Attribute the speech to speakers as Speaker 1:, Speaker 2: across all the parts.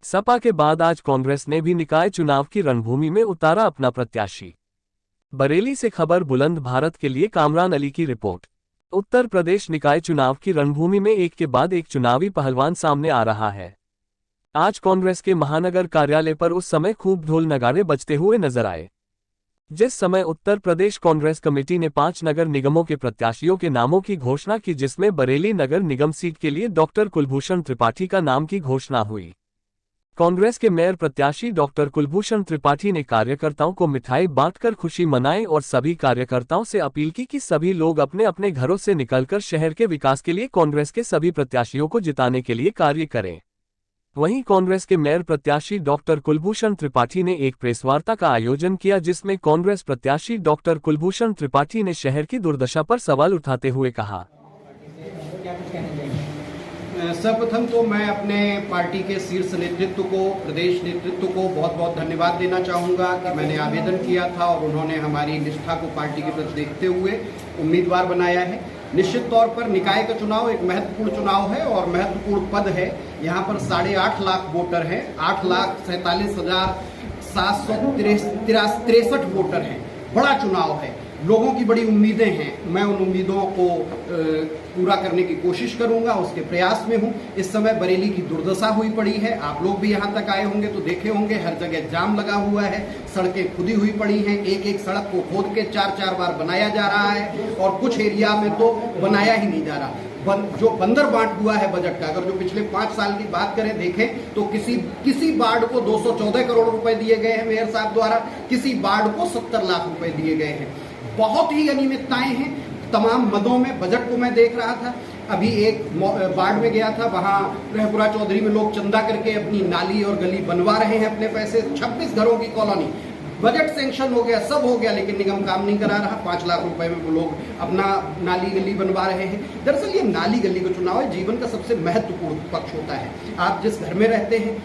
Speaker 1: सपा के बाद आज कांग्रेस ने भी निकाय चुनाव की रणभूमि में उतारा अपना प्रत्याशी। बरेली से खबर बुलंद भारत के लिए कामरान अली की रिपोर्ट। उत्तर प्रदेश निकाय चुनाव की रणभूमि में एक के बाद एक चुनावी पहलवान सामने आ रहा है। आज कांग्रेस के महानगर कार्यालय पर उस समय खूब ढोल नगाड़े बजते हुए नजर आए, जिस समय उत्तर प्रदेश कांग्रेस कमेटी ने 5 नगर निगमों के प्रत्याशियों के नामों की घोषणा की, जिसमें बरेली नगर निगम सीट के लिए डॉक्टर कुलभूषण त्रिपाठी का नाम की घोषणा हुई। कांग्रेस के मेयर प्रत्याशी डॉक्टर कुलभूषण त्रिपाठी ने कार्यकर्ताओं को मिठाई बांटकर खुशी मनाई और सभी कार्यकर्ताओं से अपील की कि सभी लोग अपने अपने घरों से निकलकर शहर के विकास के लिए कांग्रेस के सभी प्रत्याशियों को जिताने के लिए कार्य करें। वहीं कांग्रेस के मेयर प्रत्याशी डॉक्टर कुलभूषण त्रिपाठी ने एक प्रेसवार्ता का आयोजन किया, जिसमें कांग्रेस प्रत्याशी डॉक्टर कुलभूषण त्रिपाठी ने शहर की दुर्दशा पर सवाल उठाते हुए कहा।
Speaker 2: सर्वप्रथम तो मैं अपने पार्टी के शीर्ष नेतृत्व को, प्रदेश नेतृत्व को बहुत बहुत धन्यवाद देना चाहूँगा कि मैंने आवेदन किया था और उन्होंने हमारी निष्ठा को पार्टी के प्रति देखते हुए उम्मीदवार बनाया है। निश्चित तौर पर निकाय का चुनाव एक महत्वपूर्ण चुनाव है और महत्वपूर्ण पद है। यहाँ पर 8.5 लाख वोटर हैं, 8,47,763 वोटर हैं। बड़ा चुनाव है, लोगों की बड़ी उम्मीदें हैं। मैं उन उम्मीदों को पूरा करने की कोशिश करूंगा, उसके प्रयास में हूं। इस समय बरेली की दुर्दशा हुई पड़ी है। आप लोग भी यहां तक आए होंगे तो देखे होंगे, हर जगह जाम लगा हुआ है, सड़कें खुदी हुई पड़ी हैं। एक एक सड़क को खोद के 4-4 बार बनाया जा रहा है और कुछ एरिया में तो बनाया ही नहीं जा रहा। जो बंदर बांट हुआ है बजट का, अगर जो पिछले 5 साल की बात करें, देखें तो किसी वार्ड को 214 करोड़ रुपए दिए गए हैं मेयर साहब द्वारा, किसी वार्ड को 70 लाख रुपए दिए गए हैं। बहुत ही अनियमितताएं हैं तमाम मदों में। बजट को मैं देख रहा था, अभी एक वार्ड में गया था, वहां रहपुरा चौधरी में लोग चंदा करके अपनी नाली और गली बनवा रहे हैं अपने पैसे। 26 घरों की कॉलोनी, बजट सैंक्शन हो गया, सब हो गया, लेकिन निगम काम नहीं करा रहा। 5 लाख रुपए में वो लोग अपना नाली गली बनवा रहे हैं। दरअसल ये नाली गली का चुनाव है, जीवन का सबसे महत्वपूर्ण पक्ष होता है। आप जिस घर में रहते हैं,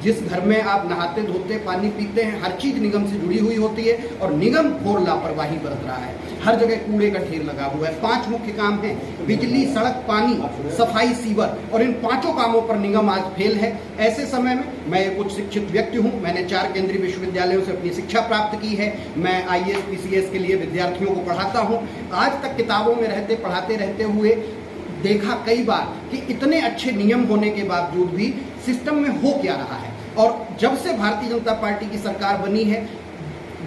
Speaker 2: जिस घर में आप नहाते धोते पानी पीते हैं, हर चीज निगम से जुड़ी हुई होती है और निगम घोर लापरवाही बरत रहा है। हर जगह कूड़े का ढेर लगा हुआ है। 5 मुख्य काम हैं, बिजली, सड़क, पानी, सफाई, सीवर, और इन 5 कामों पर निगम आज फेल है। ऐसे समय में मैं कुछ शिक्षित व्यक्ति हूं, मैंने 4 केंद्रीय विश्वविद्यालयों से अपनी शिक्षा प्राप्त की है। मैं IAS PCS के लिए विद्यार्थियों को पढ़ाता हूं। आज तक किताबों में पढ़ाते रहते हुए देखा कई बार कि इतने अच्छे नियम होने के बावजूद भी सिस्टम में हो क्या रहा है। और जब से भारतीय जनता पार्टी की सरकार बनी है,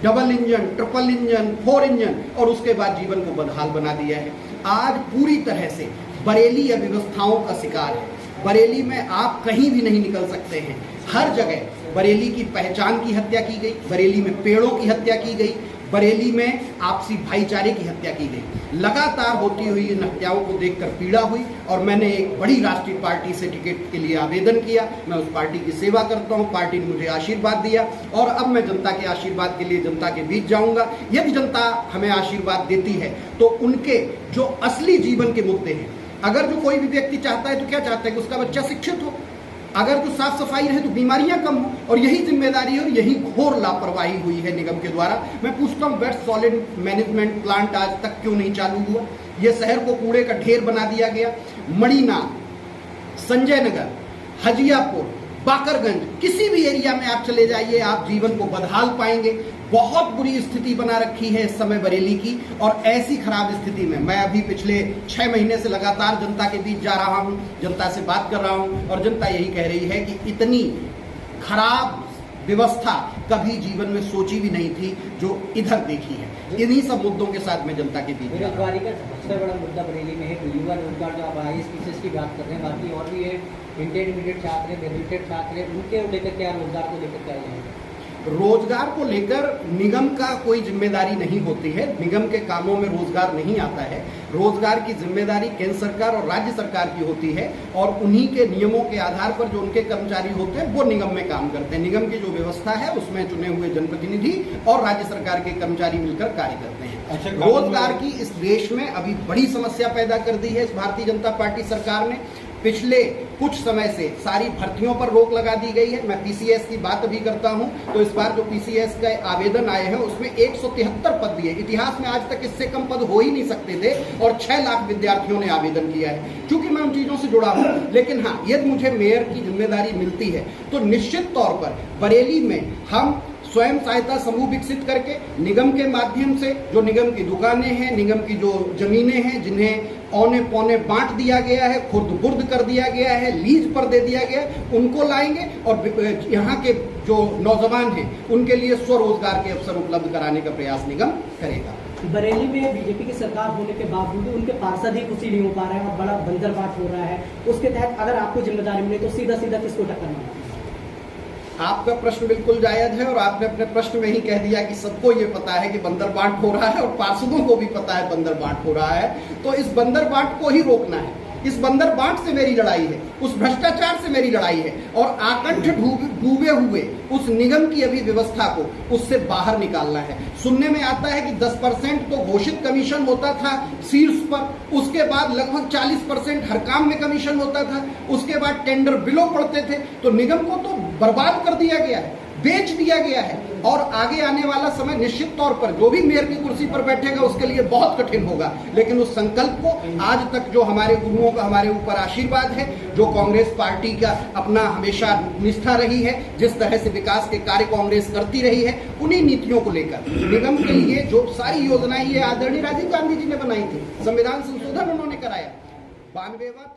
Speaker 2: double engine, triple engine, 4 engine, और उसके बाद जीवन को बदहाल बना दिया है। आज पूरी तरह से बरेली अव्यवस्थाओं का शिकार है। बरेली में आप कहीं भी नहीं निकल सकते हैं। हर जगह बरेली की पहचान की हत्या की गई, बरेली में पेड़ों की हत्या की गई, बरेली में आपसी भाईचारे की हत्या की गई। लगातार होती हुई इन हत्याओं को देखकर पीड़ा हुई और मैंने एक बड़ी राष्ट्रीय पार्टी से टिकट के लिए आवेदन किया। मैं उस पार्टी की सेवा करता हूं, पार्टी ने मुझे आशीर्वाद दिया और अब मैं जनता के आशीर्वाद के लिए जनता के बीच जाऊंगा। यदि जनता हमें आशीर्वाद देती है तो उनके जो असली जीवन के मुद्दे हैं, अगर जो कोई भी व्यक्ति चाहता है तो क्या चाहता है कि उसका बच्चा शिक्षित हो, अगर जो साफ सफाई रहे तो बीमारियां कम हो, और यही जिम्मेदारी है और यही घोर लापरवाही हुई है निगम के द्वारा। मैं पूछता हूं, वेस्ट सॉलिड मैनेजमेंट प्लांट आज तक क्यों नहीं चालू हुआ? ये शहर को कूड़े का ढेर बना दिया गया। मणिनाग, संजय नगर, हजियापुर, बाकरगंज, किसी भी एरिया में आप चले जाइए, आप जीवन को बदहाल पाएंगे। बहुत बुरी स्थिति बना रखी है इस समय बरेली की, और ऐसी खराब स्थिति में मैं अभी पिछले 6 महीने से लगातार जनता के बीच जा रहा हूं, जनता से बात कर रहा हूं और जनता यही कह रही है कि इतनी खराब व्यवस्था कभी जीवन में सोची भी नहीं थी जो इधर देखी है। इन्हीं सब मुद्दों के साथ मैं जनता के बीच।
Speaker 3: बेरोजगारी का सबसे बड़ा मुद्दा बरेली में है युवा रोजगार। जो आप IAS PCS की बात कर रहे हैं, बाकी और भी है, इंटरमीडिएट छात्र, ग्रेजुएटेड छात्र, उनके लेकर क्या, रोजगार को लेकर क्या है?
Speaker 2: रोजगार को लेकर निगम का कोई जिम्मेदारी नहीं होती है। निगम के कामों में रोजगार नहीं आता है। रोजगार की जिम्मेदारी केंद्र सरकार और राज्य सरकार की होती है और उन्हीं के नियमों के आधार पर जो उनके कर्मचारी होते हैं वो निगम में काम करते हैं। निगम की जो व्यवस्था है उसमें चुने हुए जनप्रतिनिधि और राज्य सरकार के कर्मचारी मिलकर कार्य करते हैं। रोजगार की इस देश में अभी बड़ी समस्या पैदा कर दी है इस भारतीय जनता पार्टी सरकार ने। पिछले कुछ समय से सारी भर्तियों पर रोक लगा दी गई है। मैं पीसीएस की बात अभी करता हूं तो इस बार जो पीसीएस का आवेदन आए हैं उसमें 173 पद दिए। इतिहास में आज तक इससे कम पद हो ही नहीं सकते थे और 6 लाख विद्यार्थियों ने आवेदन किया है। क्योंकि मैं उन चीजों से जुड़ा हूं, लेकिन हाँ, यदि मुझे मेयर की जिम्मेदारी मिलती है तो निश्चित तौर पर बरेली में हम स्वयं सहायता समूह विकसित करके निगम के माध्यम से, जो निगम की दुकानें हैं, निगम की जो जमीनें हैं जिन्हें औने पौने बांट दिया गया है, खुर्द बुर्द कर दिया गया है, लीज पर दे दिया गया है, उनको लाएंगे और यहाँ के जो नौजवान हैं उनके लिए स्वरोजगार के अवसर उपलब्ध कराने का प्रयास निगम करेगा।
Speaker 4: बरेली में बीजेपी की सरकार होने के बावजूद उनके पार्षद ही कुछ नहीं हो पा रहे हैं और बड़ा बंदरबाट हो रहा है। उसके तहत अगर आपको जिम्मेदारी मिले तो सीधा सीधा किसको टक्कर मारेंगे?
Speaker 2: आपका प्रश्न बिल्कुल जायज है और आपने अपने प्रश्न में ही कह दिया कि सबको ये पता है कि बंदरबाट हो रहा है और पार्षदों को भी पता है बंदरबाट हो रहा है। तो इस बंदरबाट को ही रोकना है। इस बंदरबाट से मेरी लड़ाई है, उस भ्रष्टाचार से मेरी लड़ाई है और आकंठ डूबे हुए उस निगम की अभी व्यवस्था को उससे बाहर निकालना है। सुनने में आता है कि 10% तो घोषित कमीशन होता था शीर्ष पर, उसके बाद लगभग 40% हर काम में कमीशन होता था, उसके बाद टेंडर बिलो पड़ते थे। तो निगम को तो बर्बाद कर दिया गया है, बेच दिया गया है और आगे आने वाला समय निश्चित तौर पर जो भी मेयर की कुर्सी पर बैठेगा उसके लिए बहुत कठिन होगा। लेकिन उस संकल्प को आज तक जो हमारे गुरुओं का हमारे ऊपर आशीर्वाद है, जो कांग्रेस पार्टी का अपना हमेशा निष्ठा रही है, जिस तरह से विकास के कार्य कांग्रेस करती रही है, उन्हीं नीतियों को लेकर निगम के लिए जो सारी योजनाएं ये आदरणीय राजीव गांधी जी ने बनाई थी, संविधान संशोधन उन्होंने कराया, 92वां